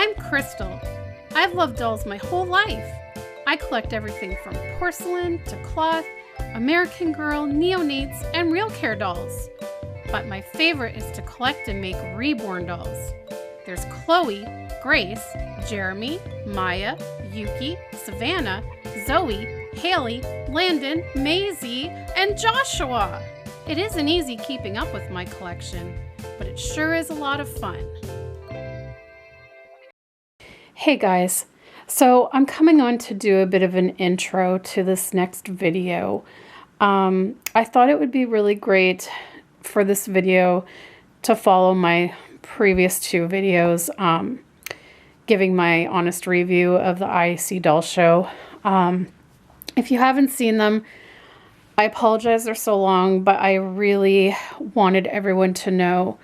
I'm Krystle. I've loved dolls my whole life. I collect everything from porcelain to cloth, American Girl, neonates, and real care dolls. But my favorite is to collect and make Reborn dolls. There's Chloe, Grace, Jeremy, Maya, Yuki, Savannah, Zoe, Haley, Landon, Maisie, and Joshua. It isn't easy keeping up with my collection, but it sure is a lot of fun. Hey guys, so I'm coming on to do a bit of an intro to this next video. I thought it would be really great for this video to follow my previous two videos, giving my honest review of the IAC doll show. If you haven't seen them, I apologize they're so long, but I really wanted everyone to know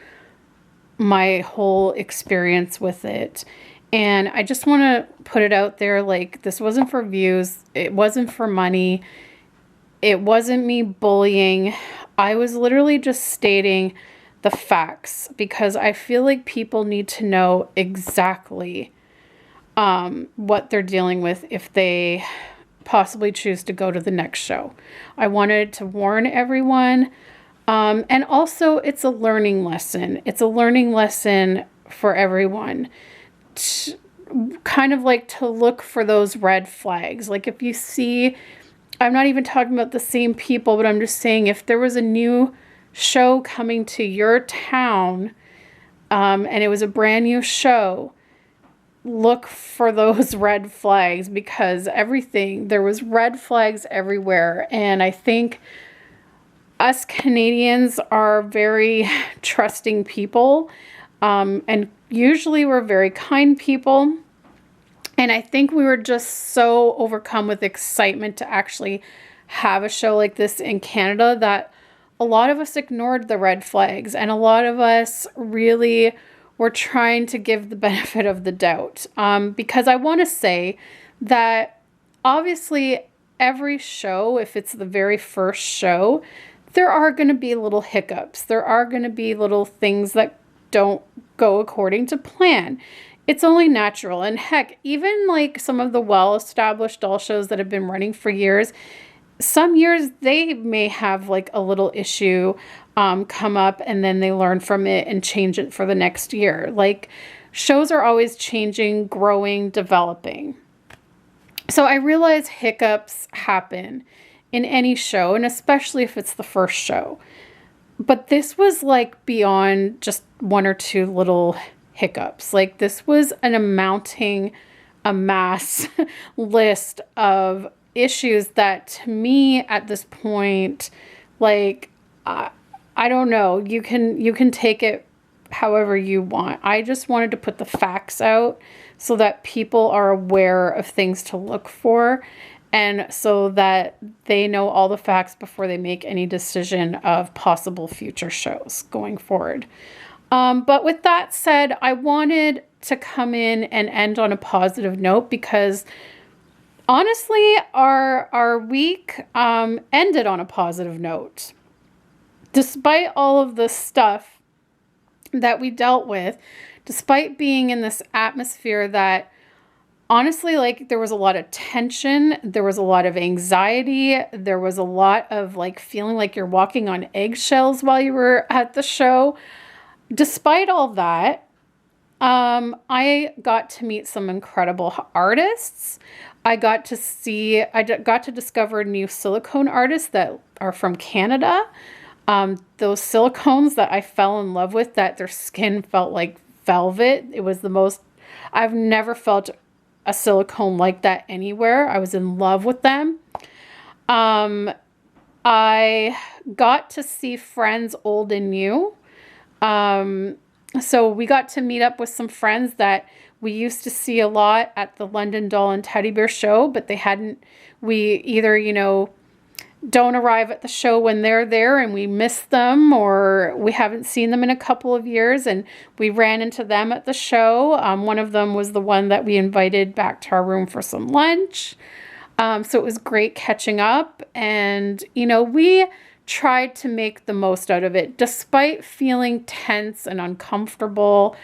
my whole experience with it. And I just want to put it out there, like, this wasn't for views, it wasn't for money, it wasn't me bullying. I was literally just stating the facts because I feel like people need to know exactly what they're dealing with if they possibly choose to go to the next show. I wanted to warn everyone. And also, it's a learning lesson. It's a learning lesson for everyone. Kind of like to look for those red flags. Like if you see, I'm not even talking about the same people, but I'm just saying if there was a new show coming to your town and it was a brand new show, look for those red flags because there was red flags everywhere. And I think us Canadians are very trusting people, and usually we're very kind people. And I think we were just so overcome with excitement to actually have a show like this in Canada that a lot of us ignored the red flags, and a lot of us really were trying to give the benefit of the doubt. Because I want to say that obviously every show, if it's the very first show, there are going to be little hiccups. There are going to be little things that don't go according to plan. It's only natural. And heck, even like some of the well-established doll shows that have been running for years, some years they may have like a little issue come up and then they learn from it and change it for the next year. Like, shows are always changing, growing, developing. So I realize hiccups happen in any show, and especially if it's the first show. But this was like beyond just one or two little hiccups. Like, this was a mass list of issues that to me at this point, like, I don't know, you can take it however you want. I just wanted to put the facts out so that people are aware of things to look for, and so that they know all the facts before they make any decision of possible future shows going forward. But with that said, I wanted to come in and end on a positive note because honestly, our week ended on a positive note. Despite all of the stuff that we dealt with, despite being in this atmosphere that honestly, like, there was a lot of tension, there was a lot of anxiety, there was a lot of like feeling like you're walking on eggshells while you were at the show. Despite all that, I got to meet some incredible artists. I got to discover new silicone artists that are from Canada. Those silicones that I fell in love with, that their skin felt like velvet. It was the most, I've never felt a silicone like that anywhere. I was in love with them. I got to see friends old and new. So we got to meet up with some friends that we used to see a lot at the London Doll and Teddy Bear show, but we either, don't arrive at the show when they're there and we miss them, or we haven't seen them in a couple of years and we ran into them at the show. One of them was the one that we invited back to our room for some lunch. So it was great catching up, and, we tried to make the most out of it despite feeling tense and uncomfortable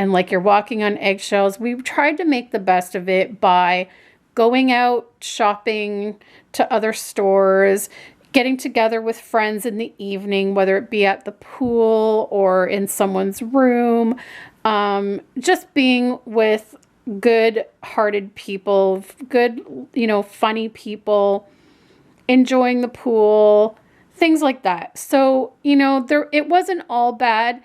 and like you're walking on eggshells. We tried to make the best of it by going out shopping to other stores, getting together with friends in the evening, whether it be at the pool or in someone's room, just being with good-hearted people, good, funny people, enjoying the pool, things like that. So, it wasn't all bad.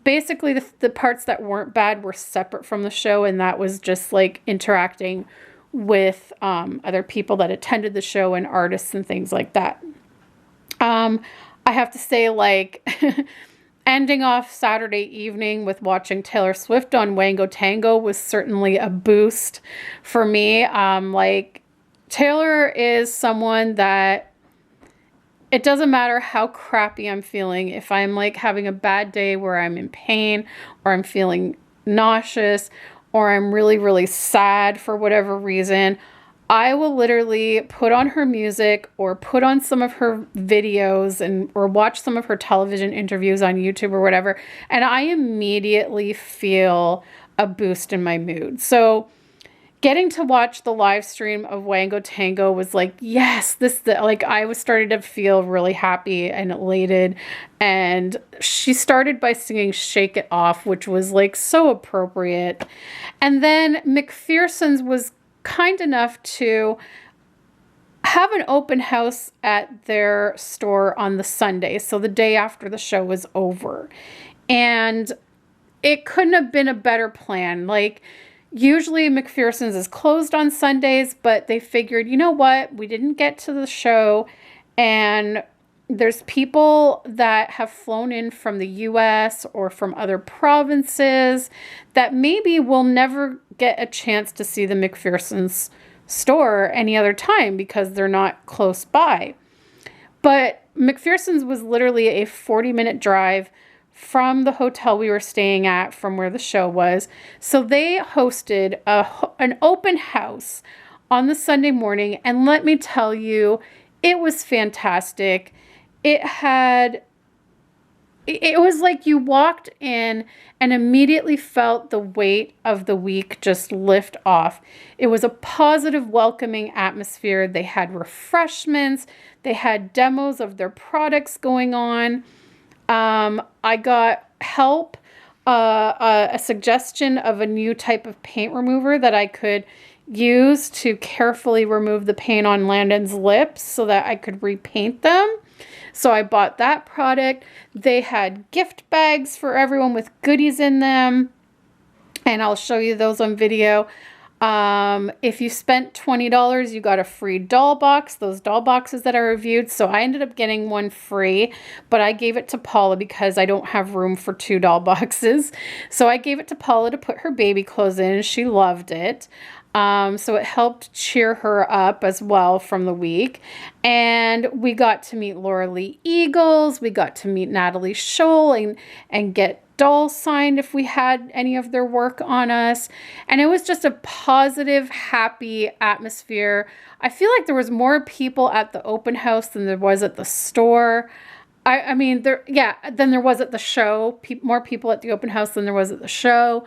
Basically, the parts that weren't bad were separate from the show, and that was just like interacting with other people that attended the show and artists and things like that. I have to say, like, ending off Saturday evening with watching Taylor Swift on Wango Tango was certainly a boost for me. Like, Taylor is someone that it doesn't matter how crappy I'm feeling. If I'm like having a bad day where I'm in pain or I'm feeling nauseous or I'm really, really sad for whatever reason, I will literally put on her music or put on some of her videos or watch some of her television interviews on YouTube or whatever, and I immediately feel a boost in my mood. So getting to watch the live stream of Wango Tango was like, yes, I was starting to feel really happy and elated. And she started by singing Shake It Off, which was like so appropriate. And then MacPherson's was kind enough to have an open house at their store on the Sunday, so the day after the show was over. And it couldn't have been a better plan. Like, usually MacPherson's is closed on Sundays, but they figured, you know what, we didn't get to the show, and there's people that have flown in from the US or from other provinces that maybe will never get a chance to see the MacPherson's store any other time because they're not close by. But MacPherson's was literally a 40-minute drive from the hotel we were staying at, from where the show was. So they hosted an open house on the Sunday morning, and let me tell you, it was fantastic. It was like you walked in and immediately felt the weight of the week just lift off. It was a positive, welcoming atmosphere. They had refreshments. They had demos of their products going on. I got help, a suggestion of a new type of paint remover that I could use to carefully remove the paint on Landon's lips so that I could repaint them. So I bought that product. They had gift bags for everyone with goodies in them, and I'll show you those on video. If you spent $20, you got a free doll box, those doll boxes that I reviewed. So I ended up getting one free, but I gave it to Paula because I don't have room for 2 doll boxes. So I gave it to Paula to put her baby clothes in. She loved it. So it helped cheer her up as well from the week. And we got to meet Laura Lee Eagles. We got to meet Natalie Scholl and get dolls signed if we had any of their work on us. And it was just a positive, happy atmosphere. I feel like there was more people at the open house than there was at the store. I mean, than there was at the show. More people at the open house than there was at the show.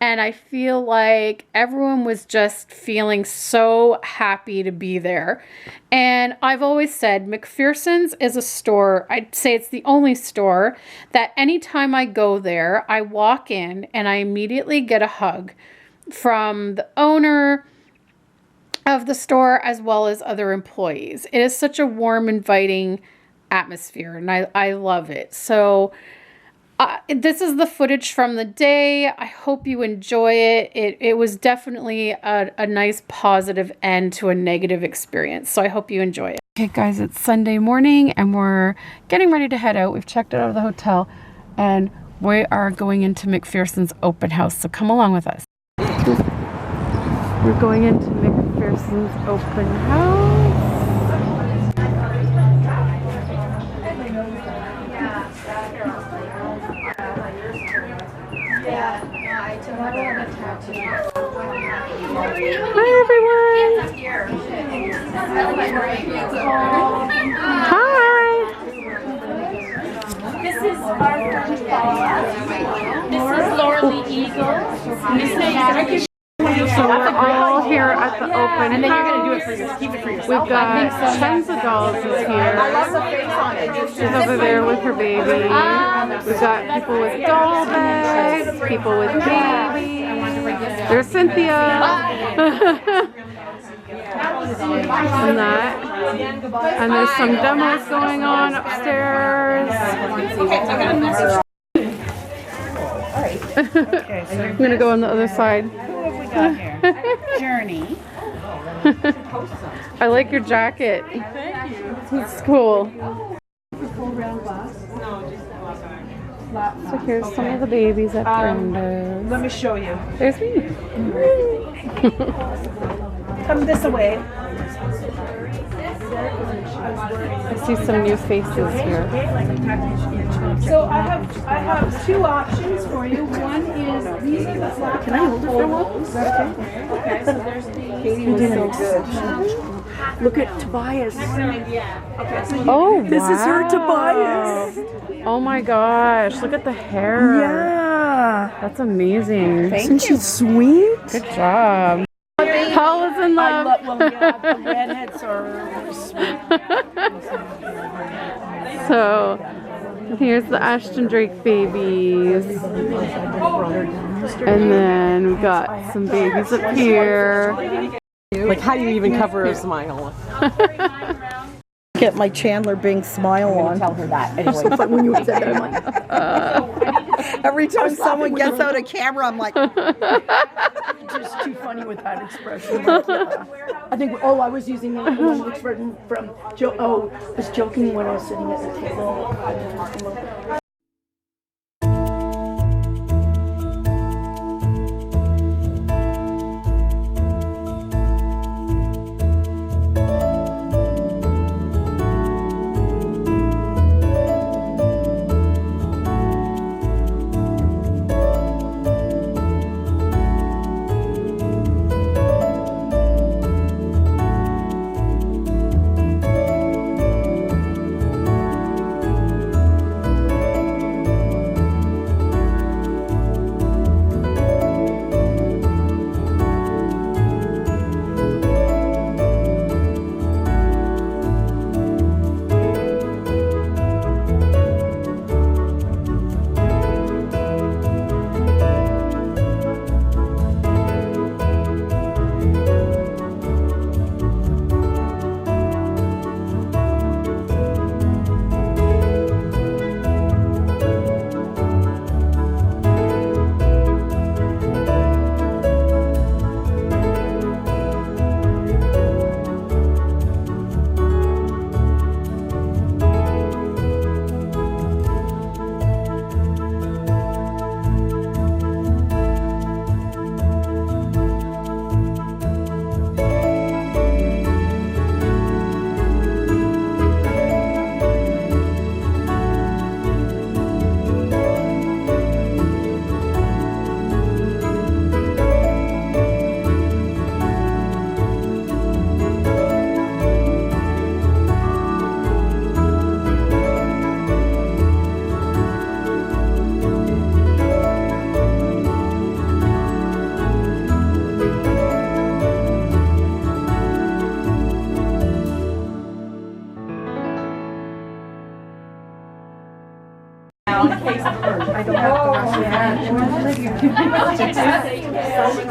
And I feel like everyone was just feeling so happy to be there. And I've always said MacPherson's is a store, I'd say it's the only store that anytime I go there, I walk in and I immediately get a hug from the owner of the store as well as other employees. It is such a warm, inviting atmosphere, and I love it. So this is the footage from the day. I hope you enjoy it. It was definitely a nice positive end to a negative experience. So I hope you enjoy it. Okay, guys, it's Sunday morning and we're getting ready to head out. We've checked out of the hotel and we are going into MacPherson's open house. So come along with us. We're going into MacPherson's open house. Hi, everyone. Hi. This is our friend Paula. This So we're all here at the open and then you're going to do it for yourself. Keep it for yourself. We've got tons of dolls here. She's over there with her baby. We've got people with doll bags, people with babies. There's Cynthia. And that. And there's some demos going on upstairs. I'm going to go on the other side. Journey. I like your jacket. Thank you. It's cool. So here's some of the babies at Brenda's. Let me show you. There's me. Come this way. I see some new faces here. So I have two options for you. One is these are the flat. Can I hold it for a while? Is that okay? Okay. So there's the. Katie was so good. Look at Tobias. Oh, This is her Tobias. Oh my gosh, look at the hair. Yeah. That's amazing. Isn't she sweet? Good job. Paul is in love. Well, yeah, the redheads are sweet. So, here's the Ashton Drake babies. And then we got some babies up here. Like, how do you even cover a smile? Get my Chandler Bing smile on. Tell her that. Anyway. So fun when you said that. I'm like, every time someone gets out a camera, I'm like, just too funny with that expression. Like, yeah. I think, I was using the one expression from Joe. Oh, I was joking when I was sitting at the table.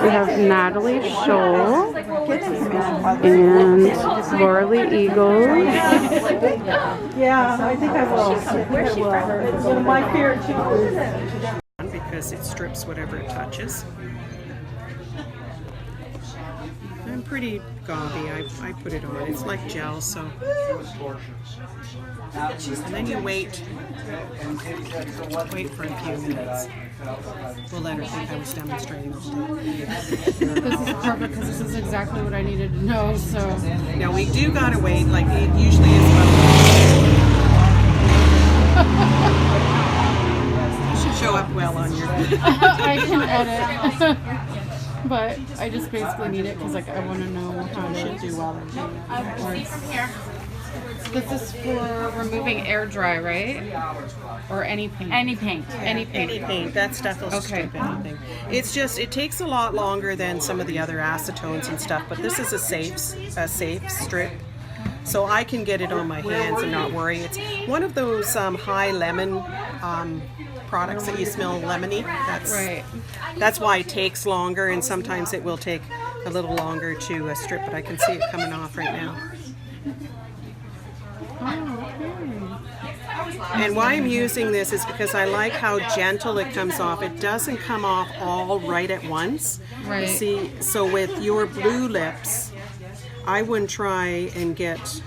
We have Natalie Scholl and Laura Lee Eagles. Yeah, I think I will. Where's she from? My fear too. Because it strips whatever it touches. I'm pretty gaudy. I put it on. It's like gel, so. And then you wait for a few minutes. We'll let her think I was demonstrating all day. This is perfect because this is exactly what I needed to know. So Now we do gotta wait. Like it usually is about. It should show up well on your. I can edit. But I just basically need it because like I want to know how to do well and do it. This is for removing air dry, right? Or any paint? Any paint. Any paint. Any paint, that stuff will strip anything. It's just, it takes a lot longer than some of the other acetones and stuff, but this is a safe strip. So I can get it on my hands and not worry. It's one of those high lemon products that you smell lemony. That's why it takes longer, and sometimes it will take a little longer to strip, but I can see it coming off right now. And why I'm using this is because I like how gentle it comes off. It doesn't come off all right at once. Right. You see, so with your blue lips, I wouldn't try and get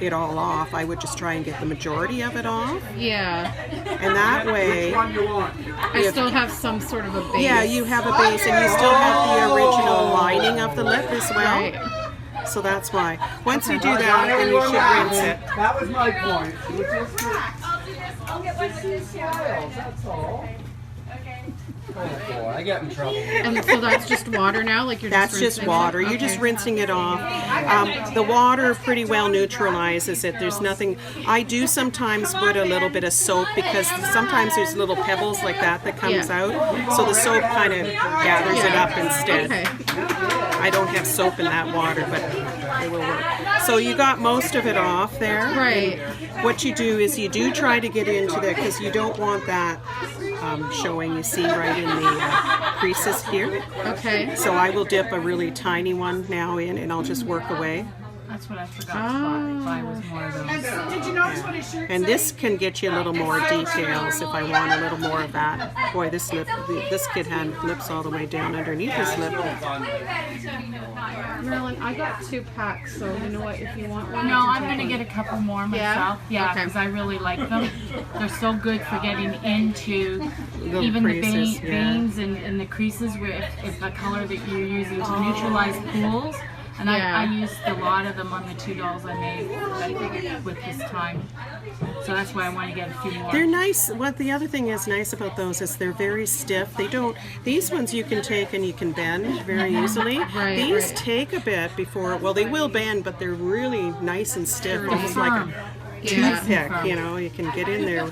it all off. I would just try and get the majority of it off. Yeah. And that way, I still have some sort of a base. yeah, you have a base and you still have the original lining of the lip as well. Right. So that's why. Once you do that, then you should rinse it. That was my point. I'll get my files, That's all. Oh boy, I get in trouble. And so that's just water now? Like you're That's just just rinsing water. it? You're just Okay. rinsing it off. The water pretty well neutralizes it. There's nothing. I do sometimes put a little bit of soap because sometimes there's little pebbles like that comes Yeah. out. So the soap kind of gathers it up instead. Okay. I don't have soap in that water, but it will work. So you got most of it off there. Right. And what you do is you do try to get into there because you don't want that showing. You see right in the creases here. Okay. So I will dip a really tiny one now in, and I'll just work away. That's what I forgot to buy was more of those. Did you notice what his shirt And this can get you a little more details if I want a little more of that. Boy, this kid had lips all the way down underneath his lip. Marilyn, I got 2 packs, so you know what? If you want one, No, I'm going to get a couple more myself. Yeah, Okay. because I really like them. They're so good for getting into Little even creases, the yeah. veins and the creases where if the color that you're using to neutralize pools. And Yeah. I used a lot of them on the 2 dolls I made with this time. So that's why I want to get a few more. They're nice. What the other thing is nice about those is they're very stiff. They don't. These ones you can take and you can bend very easily. Right, These right. take a bit before. Well, they will bend, but they're really nice and stiff, almost like Firm. a Yeah. toothpick. You know, you can get in there,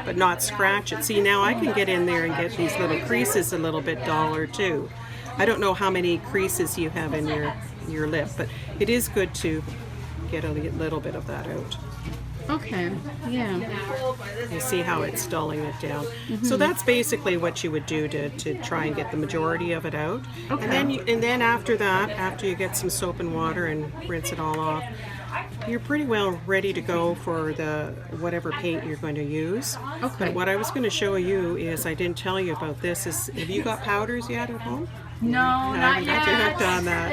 but not scratch it. See, now I can get in there and get these little creases a little bit duller too. I don't know how many creases you have in your lip, but it is good to get a little bit of that out. Okay. Yeah. You see how it's dulling it down. So that's basically what you would do to try and get the majority of it out. Okay. And then after that, after you get some soap and water and rinse it all off, you're pretty well ready to go for the whatever paint you're going to use. Okay. But what I was going to show you is, I didn't tell you about this, is have you got powders yet at home? No, I not haven't got you yet. hooked on that.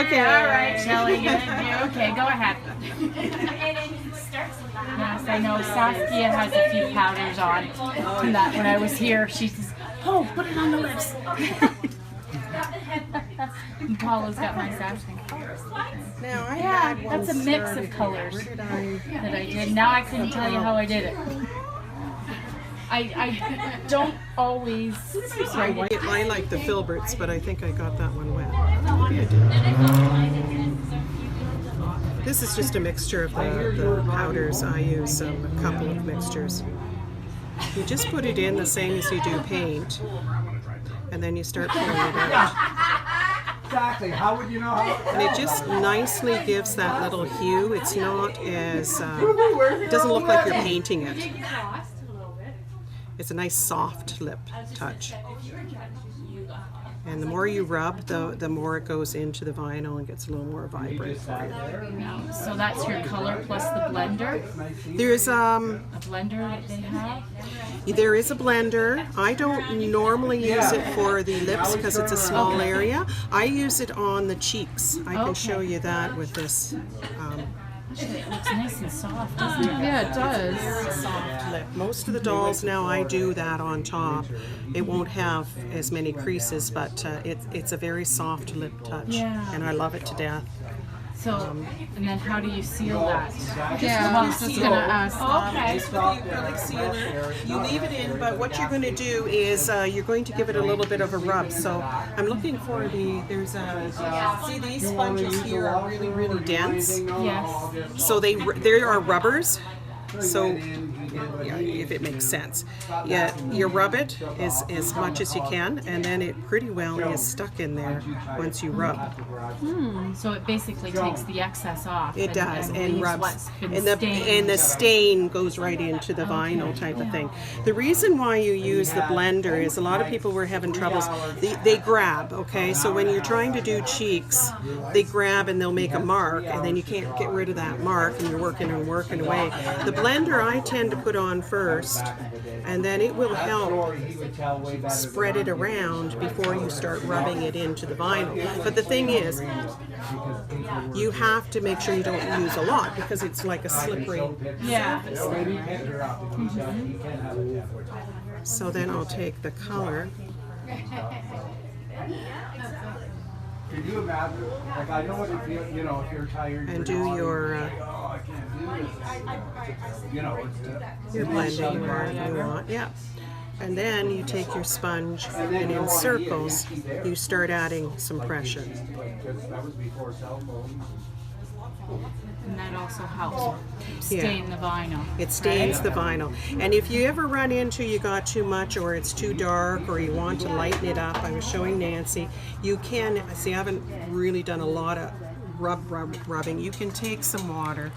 Okay. All right, Shelley. Okay, go ahead. Yes, I know. Saskia has a few powders on. And that when I was here, she says, "Oh, put it on the lips." And Paula's got my sassy. Now I Yeah, had one that's a mix started of colors here. Where did I? that I did. Now I couldn't tell you how I did it. I don't always. Sorry. I like the filberts, but I think I got that one wet. Maybe I did. This is just a mixture of the powders. I use a couple of mixtures. You just put it in the same as you do paint, and then you start pulling it out. Exactly. How would you know how? And it just nicely gives that little hue. It's not as, it doesn't look like you're painting it. It's a nice soft lip touch. And the more you rub, the more it goes into the vinyl and gets a little more vibrant for you. So that's your color plus the blender. There's A blender that they have. There is a blender. I don't normally use it for the lips because it's a small area. I use it on the cheeks. I can show you that with this Actually, it looks nice and soft, doesn't it? Yeah, it does. soft lip. Most of the dolls now I do that on top. It won't have as many creases, but it's a very soft lip touch. Yeah. And I love it to death. So, and then how do you seal that? Yeah, I was just gonna ask. Just with the acrylic sealer, you leave it in, but what you're going to do is you're going to give it a little bit of a rub. So I'm looking for there's a, see these sponges here are really, really dense. Yes. So there are rubbers. So, yeah, if it makes sense. Yeah, you rub it as much as you can, and then it pretty well is stuck in there once you rub. So it basically takes the excess off. It does, and leaves rubs, what's been and stained. the stain goes right into the vinyl type of thing. The reason why you use the blender is a lot of people were having troubles. They grab, okay? So when you're trying to do cheeks, they grab and they'll make a mark, and then you can't get rid of that mark, and you're working and working away. The blender I tend to put on first, and then it will help spread it around before you start rubbing it into the vinyl. But the thing is, you have to make sure you don't use a lot because it's like a slippery. Yeah. So then I'll take the color. Could you imagine? Like, I know what it feels, you know, if you're tired. And do your blending wherever you want. Yeah. And then you take your sponge and in circles you start adding some pressure. That was before cell phones. And that also helps stain the vinyl. It stains the vinyl. And if you ever run into you got too much or it's too dark or you want to lighten it up, I was showing Nancy, you can, see I haven't really done a lot of rubbing. You can take some water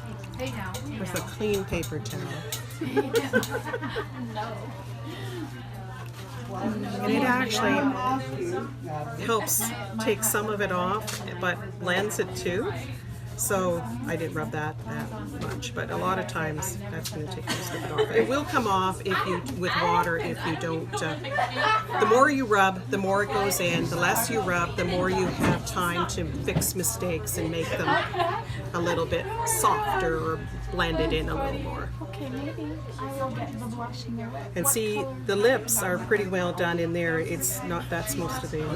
with a clean paper towel. And it actually helps take some of it off, but blends it too. So I didn't rub that much, but a lot of times that's going to take most of it off. It will come off if you with water if you don't. The more you rub, the more it goes in. The less you rub, the more you have time to fix mistakes and make them a little bit softer or blend it in a little more. Okay, maybe I will get the blushing there. And see, the lips are pretty well done in there. It's not, that's most of the.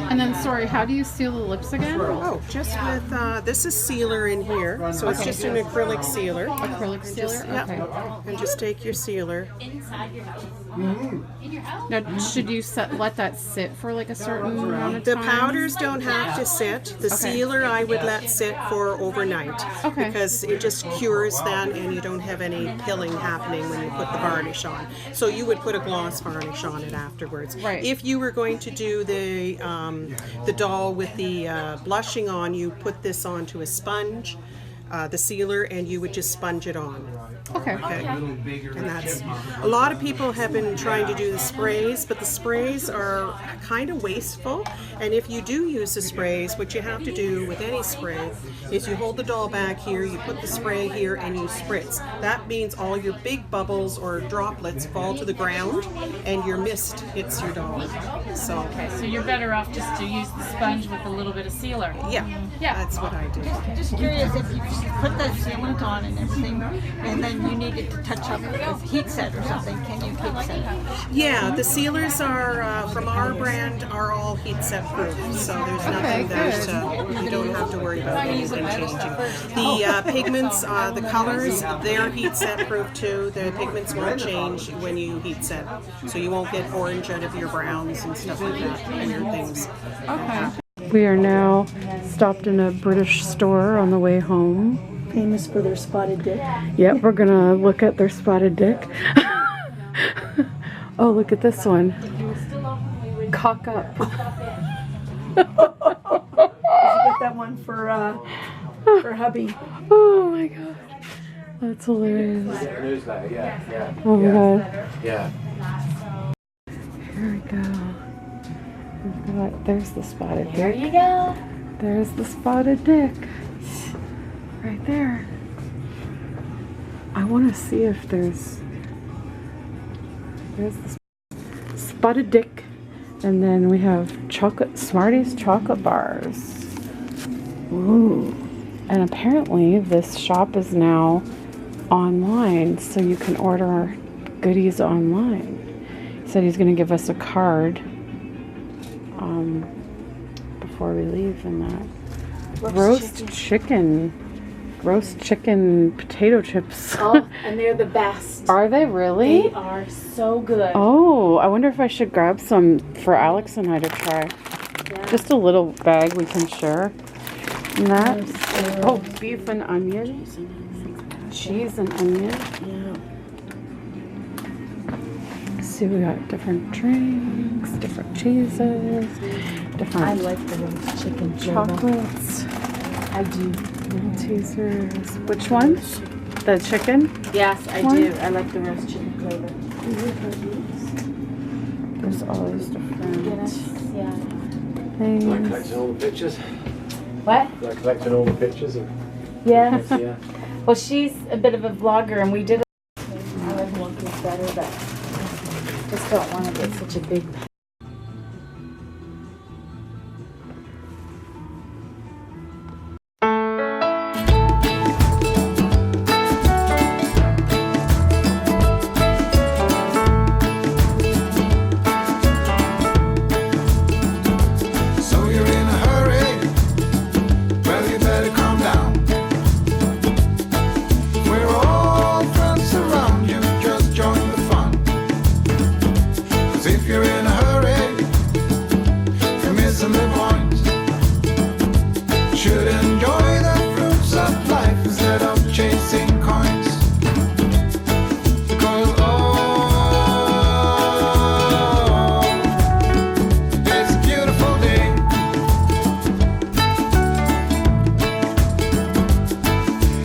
And then, sorry, how do you seal the lips again? Oh, just with, this is sealer in here. So it's just an acrylic sealer. Acrylic sealer? Okay. And just take your sealer. Now, should you let that sit for like a certain amount of The time? powders don't have to sit. The sealer I would let sit for overnight. Okay. Because it just cures that and you don't have any pilling happening when you put the varnish on. So you would put a gloss varnish on it afterwards. Right. If you were going to do the doll with the blushing on, you put this onto a sponge, the sealer, and you would just sponge it on. Okay. And that's, a lot of people have been trying to do the sprays, but the sprays are kind of wasteful. And if you do use the sprays, what you have to do with any spray is you hold the doll back here, you put the spray here, and you spritz. That means all your big bubbles or droplets fall to the ground, and your mist hits your doll. So, So you're better off just to use the sponge with a little bit of sealer. yeah, that's what I do. Just curious if you put that sealant on and everything, and then you needed to touch up with heat set or something, can you heat set it? Yeah, the sealers are from our brand are all heat set proof, so there's nothing that you don't have to worry about anything changing. The pigments, the colors, they're heat set proof too. The pigments won't change when you heat set, so you won't get orange out of your browns and stuff like that, weird things. Okay. We are now stopped in a British store on the way home. Famous for their spotted dick. Yep, we're gonna look at their spotted dick. Oh, look at this one. Cock up. You should get that one for hubby. Oh my god. That's hilarious. Oh my god. Yeah. Here we go. We've got, there's the spotted dick. There you go. There's the spotted dick. Right there. I want to see if there's the spotted dick. And then we have Smarties chocolate bars. Ooh. And apparently this shop is now online, so you can order goodies online. He said he's going to give us a card before we leave and that. roast chicken. Roast chicken potato chips. Oh, and they're the best. Are they really? They are so good. Oh, I wonder if I should grab some for Alex and I to try. Yeah. Just a little bag we can share. And that. Oh, beef and onion. Cheese and onion. See, we got different drinks, different cheeses, different I like the roast chicken flavor. chocolates, I do. Maltesers. Which one? The chicken? Yes, I One? do. I like the roast chicken flavor. There's all these different Yeah. things. Like collecting all the pictures. What? Like collecting all the pictures of Yeah. yeah. Well, she's a bit of a vlogger, and we did. I like one piece better, but just don't want to get such a big. So you're in a hurry? Well, you better calm down. We're all friends around you, just join the fun. 'Cause if you're in a hurry, you're missing the point. Should enjoy the fruits of life instead of chasing coins. Because it's a beautiful day.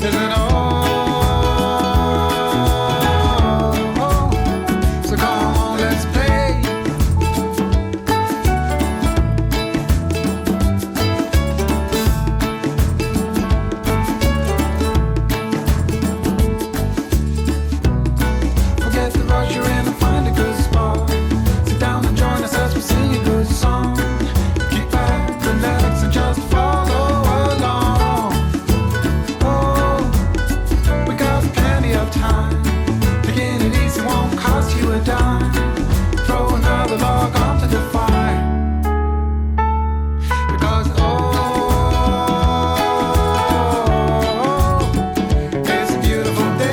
Isn't all? So come on, let's play. Forget the rush, you're in and find a good spot. Sit down and join us as we sing a good song. Kick back, relax, and just follow along. Oh, we got plenty of time. Taking it easy won't cost you a dime. Throw another log onto the fire. Because it's a beautiful day.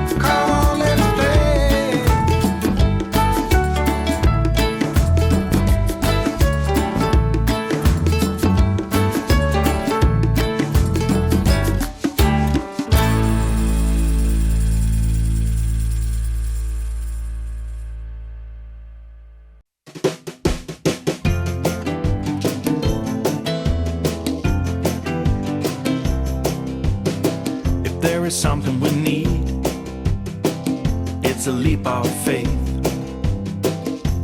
And come on, let's play. If there is something we need, it's a leap of faith.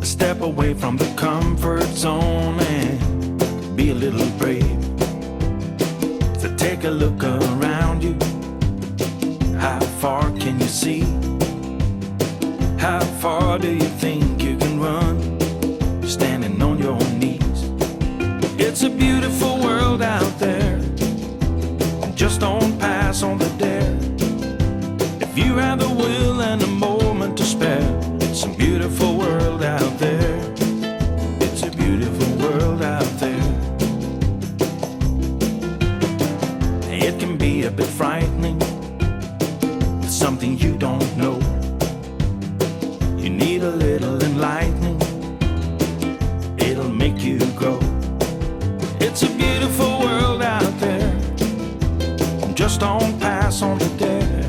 A step away from the comfort zone and be a little brave. So take a look around you. How far can you see? How far do you think you can run? Standing on your knees. It's a beautiful world out there. Just don't pass on the dare. If you have the will and a moment to spare, it's a beautiful world out there. It's a beautiful world out there. It can be a bit frightening, something you don't know. You need a little enlightening, it'll make you grow. It's a beautiful world out there. Just don't pass on the dare.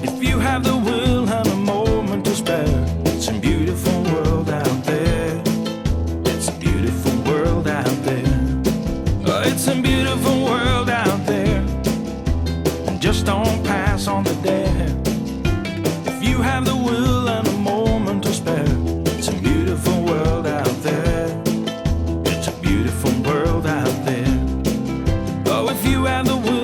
If you have the will and a moment to spare, it's a beautiful world out there. It's a beautiful world out there. Oh, it's a beautiful world out there. Just don't pass on the dare. If you have the will and a moment to spare, it's a beautiful world out there. It's a beautiful world out there. Oh, if you have the will